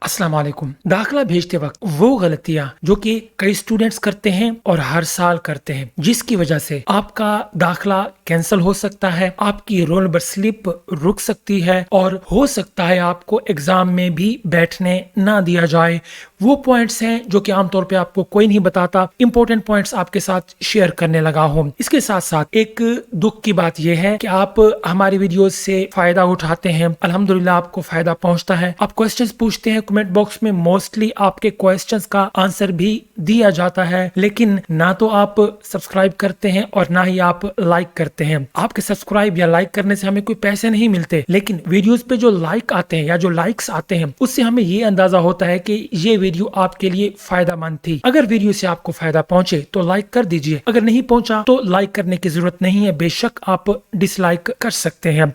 अस्सलाम वालेकुम। दाखिला भेजते वक्त वो गलतियां जो कि कई स्टूडेंट्स करते हैं और हर साल करते हैं, जिसकी वजह से आपका दाखिला कैंसिल हो सकता है, आपकी रोल नंबर स्लिप रुक सकती है और हो सकता है आपको एग्जाम में भी बैठने ना दिया जाए। वो पॉइंट्स हैं जो कि आमतौर पे आपको कोई नहीं बताता। इंपॉर्टेंट पॉइंट्स आपके साथ शेयर करने लगा हूँ। इसके साथ साथ एक दुख की बात यह है कि आप हमारी वीडियो से फायदा उठाते हैं, अल्हम्दुलिल्लाह आपको फायदा पहुंचता है। आप क्वेश्चंस पूछते हैं कमेंट बॉक्स में, मोस्टली आपके क्वेश्चंस का आंसर भी दिया जाता है, लेकिन ना तो आप सब्सक्राइब करते हैं और ना ही आप लाइक करते हैं। आपके सब्सक्राइब या लाइक करने से हमें कोई पैसे नहीं मिलते, लेकिन वीडियोस पे जो लाइक आते हैं या जो लाइक्स आते हैं उससे हमें ये अंदाजा होता है कि ये वीडियो आपके लिए फायदेमंद थी। अगर वीडियो से आपको फायदा पहुंचे तो लाइक कर दीजिए, अगर नहीं पहुंचा तो लाइक करने की जरूरत नहीं है, बेशक आप डिसलाइक कर सकते हैं।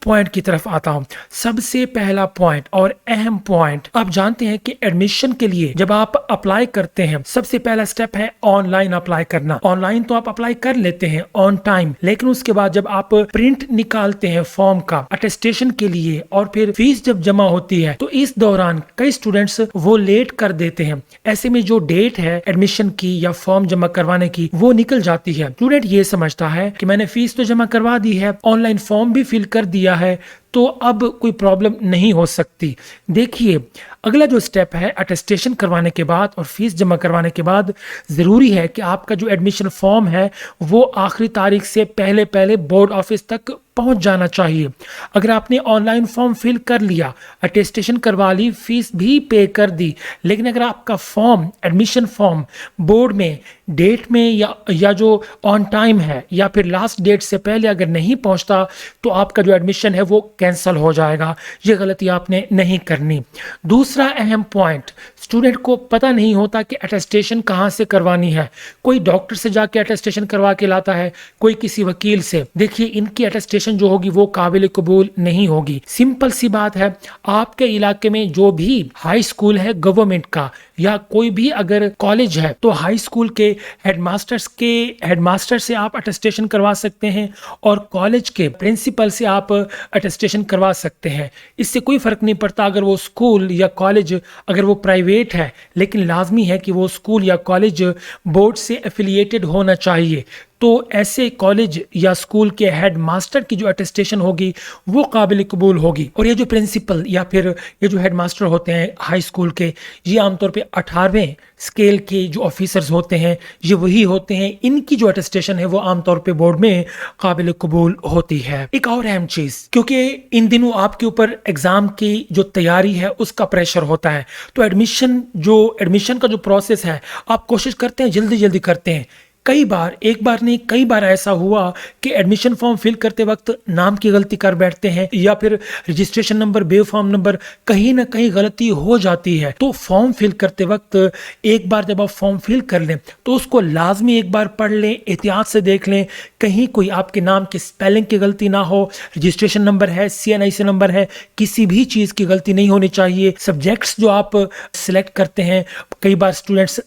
पॉइंट की तरफ आता हूं। सबसे पहला पॉइंट और अहम पॉइंट, आप जानते हैं कि एडमिशन के लिए जब आप अप्लाई करते हैं सबसे पहला स्टेप है ऑनलाइन अप्लाई करना। ऑनलाइन तो आप अप्लाई कर लेते हैं ऑन टाइम, लेकिन उसके बाद जब आप प्रिंट निकालते हैं फॉर्म का अटेस्टेशन के लिए और फिर फीस जब जमा होती है तो इस दौरान कई स्टूडेंट्स वो लेट कर देते हैं। ऐसे में जो डेट है एडमिशन की या फॉर्म जमा करवाने की वो निकल जाती है। स्टूडेंट ये समझता है कि मैंने फीस तो जमा करवा दी है, ऑनलाइन फॉर्म भी फिल कर दिया है, तो अब कोई प्रॉब्लम नहीं हो सकती। देखिए, अगला जो स्टेप है अटेस्टेशन करवाने के बाद और फीस जमा करवाने के बाद ज़रूरी है कि आपका जो एडमिशन फॉर्म है वो आखिरी तारीख से पहले पहले बोर्ड ऑफिस तक पहुंच जाना चाहिए। अगर आपने ऑनलाइन फॉर्म फिल कर लिया, अटेस्टेशन करवा ली, फीस भी पे कर दी, लेकिन अगर आपका फॉर्म एडमिशन फॉर्म बोर्ड में डेट में या जो ऑन टाइम है या फिर लास्ट डेट से पहले अगर नहीं पहुंचता तो आपका जो एडमिशन है वो कैंसिल हो जाएगा। ये गलती आपने नहीं करनी। दूसरा अहम पॉइंट, स्टूडेंट को पता नहीं होता कि अटेस्टेशन कहाँ से करवानी है। कोई डॉक्टर से जाके अटेस्टेशन करवा के लाता है, कोई किसी वकील से। देखिए, इनकी अटेस्टेशन जो होगी वो काबिल कबूल नहीं होगी। सिंपल सी बात है, आपके इलाके में जो भी हाई स्कूल है गवर्नमेंट का या कोई भी अगर कॉलेज है तो हाई स्कूल के हेडमास्टर से आप अटेस्टेशन करवा सकते हैं और कॉलेज के प्रिंसिपल से आप अटेस्टेशन करवा सकते हैं। इससे कोई फर्क नहीं पड़ता अगर वो स्कूल या कॉलेज अगर वो प्राइवेट है, लेकिन लाजमी है कि वो स्कूल या कॉलेज बोर्ड से एफिलिएटेड होना चाहिए। तो ऐसे कॉलेज या स्कूल के हेड मास्टर की जो अटेस्टेशन होगी वो काबिल कबूल होगी। और ये जो प्रिंसिपल या फिर ये जो हेड मास्टर होते हैं हाई स्कूल के, ये आमतौर पे 18वें स्केल के जो ऑफिसर्स होते हैं ये वही होते हैं। इनकी जो अटेस्टेशन है वो आमतौर पे बोर्ड में काबिल कबूल होती है। एक और अहम चीज़, क्योंकि इन दिनों आपके ऊपर एग्ज़ाम की जो तैयारी है उसका प्रेशर होता है, तो एडमिशन का जो प्रोसेस है आप कोशिश करते हैं जल्दी जल्दी करते हैं। कई बार, एक बार नहीं कई बार ऐसा हुआ कि एडमिशन फॉर्म फिल करते वक्त नाम की गलती कर बैठते हैं या फिर रजिस्ट्रेशन नंबर फॉर्म नंबर कहीं ना कहीं गलती हो जाती है। तो फॉर्म फिल करते वक्त एक बार जब आप फॉर्म फिल कर लें तो उसको लाजमी एक बार पढ़ लें, एहतियात से देख लें कहीं कोई आपके नाम की स्पेलिंग की गलती ना हो। रजिस्ट्रेशन नंबर है, CNIC नंबर है, किसी भी चीज़ की गलती नहीं होनी चाहिए। सब्जेक्ट्स जो आप सिलेक्ट करते हैं, कई बार स्टूडेंट्स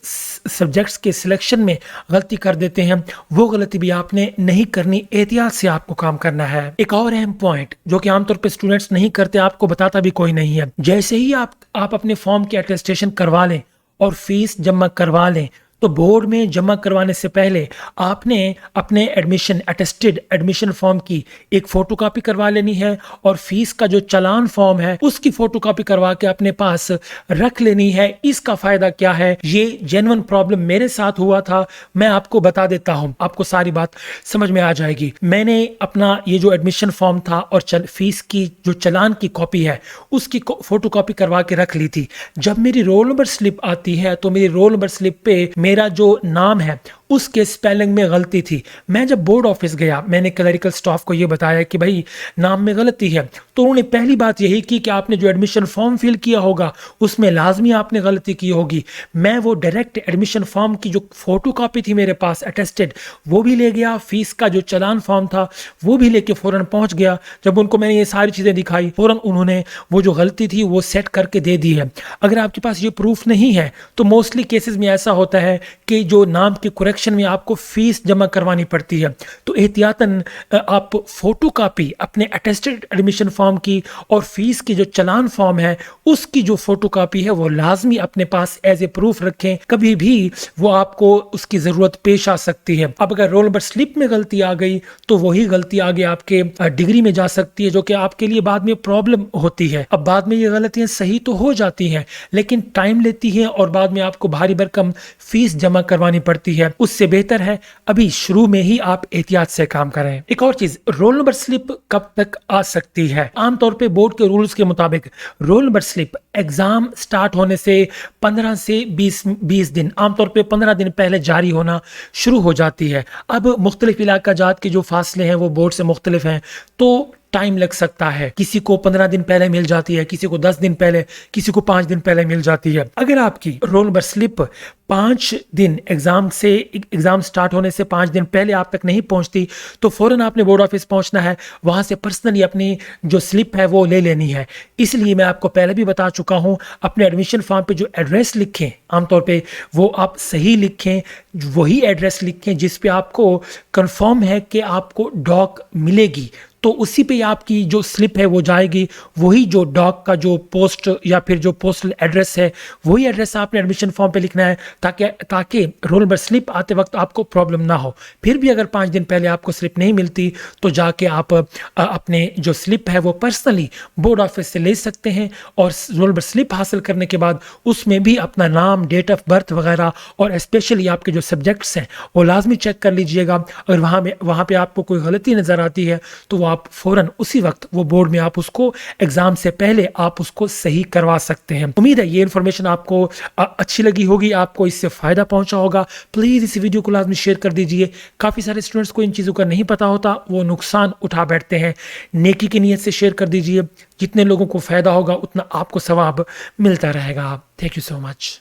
सब्जेक्ट्स के सिलेक्शन में गलती कर देते हैं, वो गलती भी आपने नहीं करनी। एहतियात से आपको काम करना है। एक और अहम पॉइंट जो कि आमतौर पे स्टूडेंट्स नहीं करते, आपको बताता भी कोई नहीं है, जैसे ही आप अपने फॉर्म की अटेस्टेशन करवा लें और फीस जमा करवा लें तो बोर्ड में जमा करवाने से पहले आपने अपने अटेस्टेड एडमिशन फॉर्म की एक फोटोकॉपी करवा लेनी है और फीस का जो चालान फॉर्म है उसकी फोटोकॉपी करवा के अपने पास रख लेनी है। इसका फायदा क्या है, ये जेन्युइन प्रॉब्लम मेरे साथ हुआ था, मैं आपको बता देता हूं, आपको सारी बात समझ में आ जाएगी। मैंने अपना ये जो एडमिशन फॉर्म था और फीस की जो चालान की कॉपी है उसकी फोटोकॉपी करवा के रख ली थी। जब मेरी रोल नंबर स्लिप आती है तो मेरी रोल नंबर स्लिप पे मेरा जो नाम है उसके स्पेलिंग में गलती थी। मैं जब बोर्ड ऑफिस गया, मैंने क्लरिकल स्टाफ को ये बताया कि भाई नाम में गलती है, तो उन्होंने पहली बात यही की कि आपने जो एडमिशन फॉर्म फिल किया होगा उसमें लाजमी आपने गलती की होगी। मैं वो डायरेक्ट एडमिशन फॉर्म की जो फोटोकॉपी थी मेरे पास अटेस्टेड वो भी ले गया, फीस का जो चालान फॉर्म था वो भी लेके फौरन पहुंच गया। जब उनको मैंने ये सारी चीज़ें दिखाई फौरन उन्होंने वो जो गलती थी वो सेट करके दे दी है। अगर आपके पास ये प्रूफ नहीं है तो मोस्टली केसेस में ऐसा होता है कि जो नाम की कलेक्शन में आपको फीस जमा करवानी पड़ती है। तो एहतियातन आप फ़ोटोकॉपी अपने अटेस्टेड एडमिशन फॉर्म की और फीस की जो चालान फॉर्म है उसकी जो फ़ोटोकॉपी है वो लाजमी अपने पास एज ए प्रूफ रखें, कभी भी वो आपको उसकी ज़रूरत पेश आ सकती है। अब अगर रोल नंबर स्लिप में गलती आ गई तो वही गलती आगे आपके डिग्री में जा सकती है, जो कि आपके लिए बाद में प्रॉब्लम होती है। अब बाद में ये गलतियां सही तो हो जाती हैं लेकिन टाइम लेती हैं और बाद में आपको भारी भरकम फीस जमा करवानी पड़ती है। उससे बेहतर है अभी शुरू में ही आप एहतियात से काम करें। एक और चीज, रोल नंबर स्लिप कब तक आ सकती है? आमतौर पे बोर्ड के रूल्स के मुताबिक roll number slip exam start होने से 15 से 20 दिन, आमतौर पे 15 दिन पहले जारी होना शुरू हो जाती है। अब मुख्तलिफ इलाका जात के जो फासले हैं वो बोर्ड से मुख्तलिफ हैं, तो टाइम लग सकता है। किसी को 15 दिन पहले मिल जाती है, किसी को 10 दिन पहले, किसी को 5 दिन पहले मिल जाती है। अगर आपकी रोल नंबर स्लिप 5 दिन एग्जाम स्टार्ट होने से 5 दिन पहले आप तक नहीं पहुंचती तो फौरन आपने बोर्ड ऑफिस पहुंचना है, वहां से पर्सनली अपनी जो स्लिप है वो ले लेनी है। इसलिए मैं आपको पहले भी बता चुका हूं, अपने एडमिशन फॉर्म पे जो एड्रेस लिखें आमतौर पे वो आप सही लिखें, वही एड्रेस लिखें जिस पे आपको कंफर्म है कि आपको डॉक मिलेगी, तो उसी पे आपकी जो स्लिप है वो जाएगी। वही जो डॉक का जो पोस्ट या फिर जो पोस्टल एड्रेस है वही एड्रेस आपने एडमिशन फॉर्म पे लिखना है ताकि रोल नंबर स्लिप आते वक्त आपको प्रॉब्लम ना हो। फिर भी अगर 5 दिन पहले आपको स्लिप नहीं मिलती तो जाके आप अपने जो स्लिप है वो पर्सनली बोर्ड ऑफिस से ले सकते हैं और रोल नंबर स्लिप हासिल करने के बाद उसमें भी अपना नाम, डेट ऑफ बर्थ वगैरह और स्पेशली आपके जो सब्जेक्ट्स हैं वो लाजमी चेक कर लीजिएगा। अगर वहाँ पे आपको कोई गलती नज़र आती है तो वो आप फौरन उसी वक्त वो बोर्ड में आप उसको एग्जाम से पहले आप उसको सही करवा सकते हैं। उम्मीद है ये इन्फॉर्मेशन आपको अच्छी लगी होगी, आपको इससे फायदा पहुंचा होगा। प्लीज इस वीडियो को लाजमी शेयर कर दीजिए। काफी सारे स्टूडेंट्स को इन चीजों का नहीं पता होता, वो नुकसान उठा बैठते हैं। नेकी की नीयत से शेयर कर दीजिए, जितने लोगों को फायदा होगा उतना आपको सवाब मिलता रहेगा। Thank you so much.